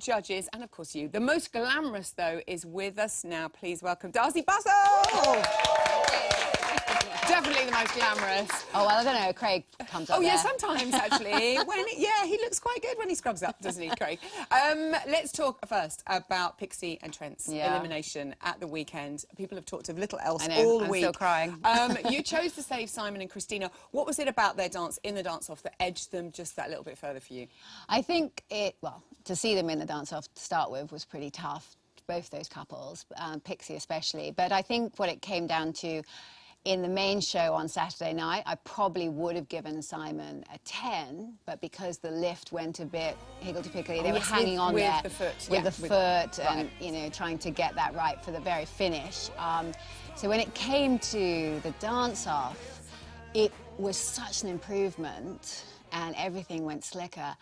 judges, and of course you. The most glamorous, though, is with us now. Please welcome Darcey Bussell! Definitely the most glamorous. Oh, well, I don't know. Craig comes up Oh, yeah, there. sometimes, actually. Yeah, he looks quite good when he scrubs up, doesn't he, Craig? Let's talk first about Pixie and Trent's elimination at the weekend. People have talked of little else all week. I'm still crying. You chose to save Simon and Christina. What was it about their dance in the dance-off that edged them just that little bit further for you? I think to see them in the dance-off to start with was pretty tough, both those couples, Pixie especially. But I think what it came down to, in the main show on Saturday night, I probably would have given Simon a 10, but because the lift went a bit higgledy-piggledy, they were hanging on there with the foot and, you know, trying to get that right for the very finish. So when it came to the dance-off, it was such an improvement and everything went slicker.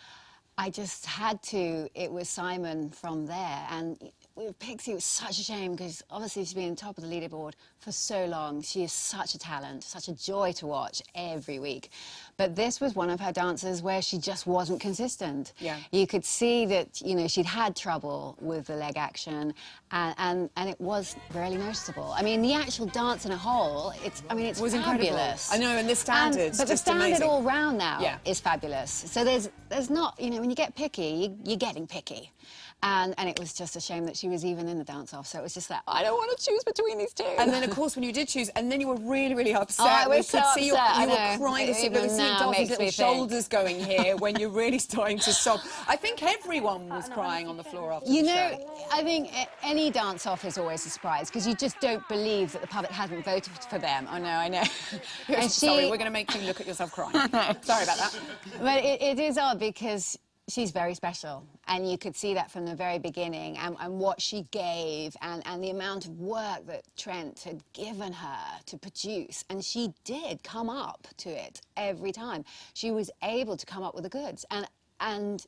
I just had to, it was Simon from there. And with Pixie, it was such a shame because obviously she's been on top of the leaderboard for so long. She is such a talent, such a joy to watch every week. But this was one of her dances where she just wasn't consistent. Yeah. You could see that, you know, she'd had trouble with the leg action and it was really noticeable. I mean, the actual dance in a whole, it's fabulous. Incredible. I know, and the standards, but the standard amazing. all round now is fabulous. So there's not, you know, when you get picky, you're getting picky. And it was just a shame that she was even in the dance-off. So it was just like, I don't want to choose between these two. And then, of course, when you did choose, and then you were really, really upset. Oh, I was so upset. You were crying. We could see Darcey's little shoulders going here when you're really starting to sob. I think everyone was crying on the floor after the show. You know, I think any dance-off is always a surprise because you just don't believe that the public hasn't voted for them. Oh, no, I know. Sorry, we're going to make you look at yourself crying. Sorry about that. But it is odd because she's very special, and you could see that from the very beginning, and what she gave, and the amount of work that Trent had given her to produce, and she did come up to it every time. She was able to come up with the goods, and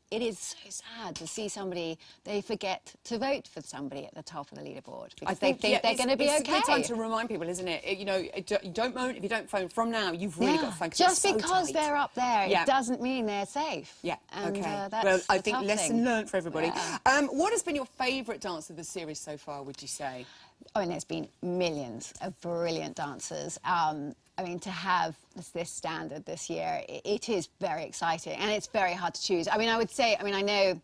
it is so sad to see somebody, they forget to vote for somebody at the top of the leaderboard because they think they're going to be okay. It's a good time to remind people, isn't it? You know, you don't vote if you don't phone. From now, you've really got to phone. Just because they're up there, it doesn't mean they're safe. Yeah, and, okay. That's well, I think lesson learned for everybody. Yeah. What has been your favourite dance of the series so far, would you say? I mean, there's been millions of brilliant dancers. I mean, to have this standard this year, it is very exciting, and it's very hard to choose. I mean, I would say, I know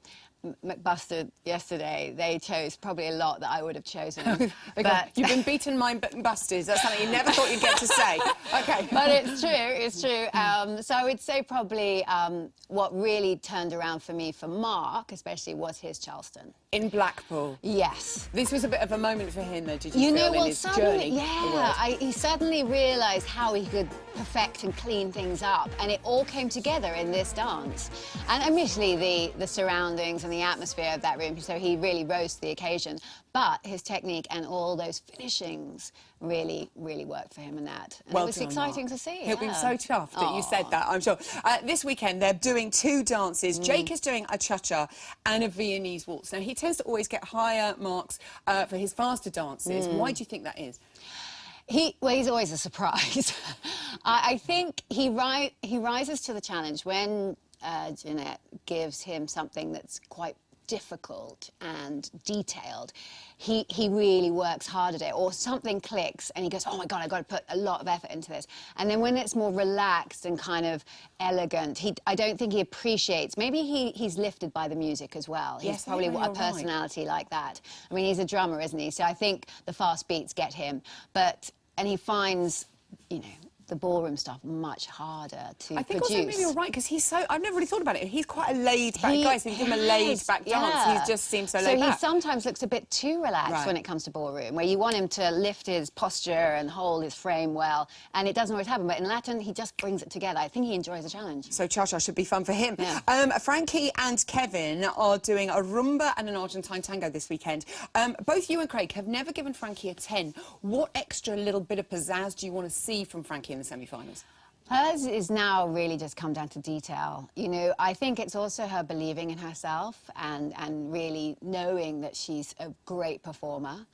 McBusted yesterday, they chose probably a lot that I would have chosen. But you've been beaten my Busters. That's something you never thought you'd get to say. Okay. But it's true. So I would say probably what really turned around for me, for Mark especially, was his Charleston. In Blackpool? Yes. This was a bit of a moment for him, though, did you feel, in his journey? Yeah, he suddenly realised how he could perfect and clean things up, and it all came together in this dance. And admittedly, the surroundings and the atmosphere of that room, so he really rose to the occasion. But his technique and all those finishings really, really worked for him in that. And it was exciting to see. He'll be so chuffed that you said that, I'm sure. This weekend, they're doing two dances. Jake is doing a cha-cha and a Viennese waltz. Now, he tends to always get higher marks for his faster dances. Why do you think that is? Well, he's always a surprise. I think he rises to the challenge when Jeanette gives him something that's quite difficult and detailed. He really works hard at it, or something clicks and he goes, oh my God, I've got to put a lot of effort into this. And then when it's more relaxed and kind of elegant, I don't think he appreciates, maybe he's lifted by the music as well. He's probably a personality like that. I mean, he's a drummer, isn't he? So I think the fast beats get him, and he finds, you know, the ballroom stuff much harder to produce. I think also maybe you're right, because he's so... I've never really thought about it. He's quite a laid-back guy, so you give him a laid-back dance. He just seems so laid-back. So he sometimes looks a bit too relaxed when it comes to ballroom, where you want him to lift his posture and hold his frame well, and it doesn't always happen. But in Latin, he just brings it together. I think he enjoys the challenge. So cha-cha should be fun for him. Yeah. Frankie and Kevin are doing a rumba and an Argentine tango this weekend. Both you and Craig have never given Frankie a 10. What extra little bit of pizzazz do you want to see from Frankie in the semi-finals? Hers is now really just come down to detail. You know, I think it's also her believing in herself and really knowing that she's a great performer,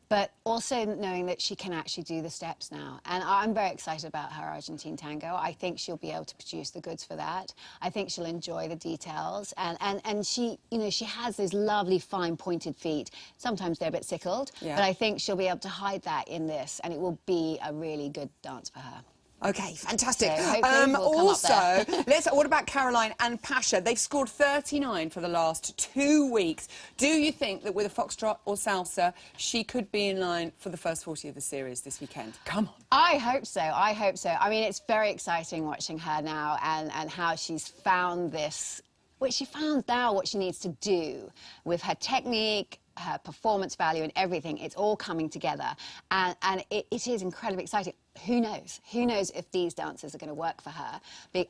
but also knowing that she can actually do the steps now. And I'm very excited about her Argentine tango. I think she'll be able to produce the goods for that. I think she'll enjoy the details. And she, you know, she has those lovely fine pointed feet. Sometimes they're a bit sickled, but I think she'll be able to hide that in this, and it will be a really good dance for her. Okay, fantastic. So we'll also, what about Caroline and Pasha? They've scored 39 for the last 2 weeks. Do you think that with a foxtrot or salsa, she could be in line for the first 40 of the series this weekend? Come on. I hope so. I hope so. I mean, it's very exciting watching her now and how she's found this, which she found now what she needs to do with her technique, her performance value and everything. It's all coming together, and it is incredibly exciting. Who knows? Who knows if these dances are going to work for her?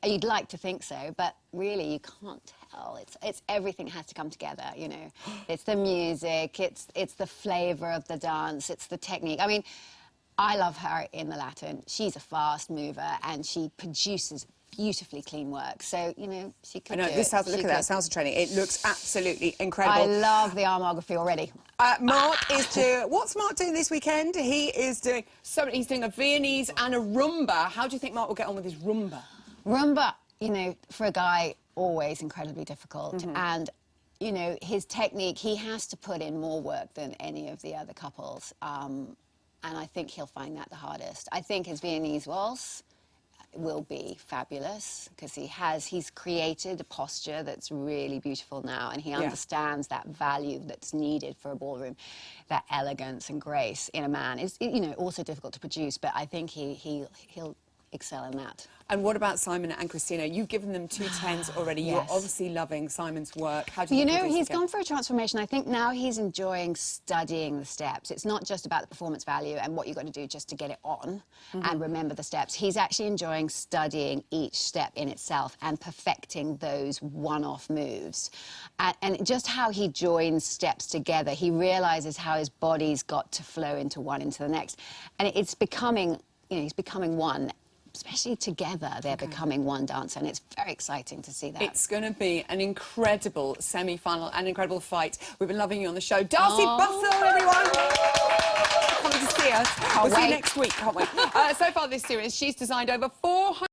You'd like to think so, but really you can't tell. It's everything has to come together, you know. It's the music, it's the flavour of the dance, it's the technique. I mean, I love her in the Latin. She's a fast mover and she produces beautifully clean work. So, you know, she could I know, do this it. look at that salsa training. It looks absolutely incredible. I love the armography already. Mark is doing... What's Mark doing this weekend? He is doing... he's doing a Viennese and a rumba. How do you think Mark will get on with his rumba? Rumba, you know, for a guy, always incredibly difficult. And, you know, his technique, he has to put in more work than any of the other couples. And I think he'll find that the hardest. I think his Viennese waltz will be fabulous because he's created a posture that's really beautiful now, and he understands that value that's needed for a ballroom. That elegance and grace in a man is, you know, also difficult to produce, but I think he'll excel in that. And what about Simon and Christina? You've given them 2 10s already. Yes. You're obviously loving Simon's work. How do you You think know, he's he's gone for a transformation. I think now he's enjoying studying the steps. It's not just about the performance value and what you've got to do just to get it on and remember the steps. He's actually enjoying studying each step in itself and perfecting those one-off moves. And just how he joins steps together, he realises how his body's got to flow into one into the next. And it's becoming, you know, he's becoming one. Especially together, they're becoming one dancer, and it's very exciting to see that. It's going to be an incredible semi-final and incredible fight. We've been loving you on the show. Darcey Bussell, everyone! Coming to see us. We'll see you next week, can't we? So far this series, she's designed over 400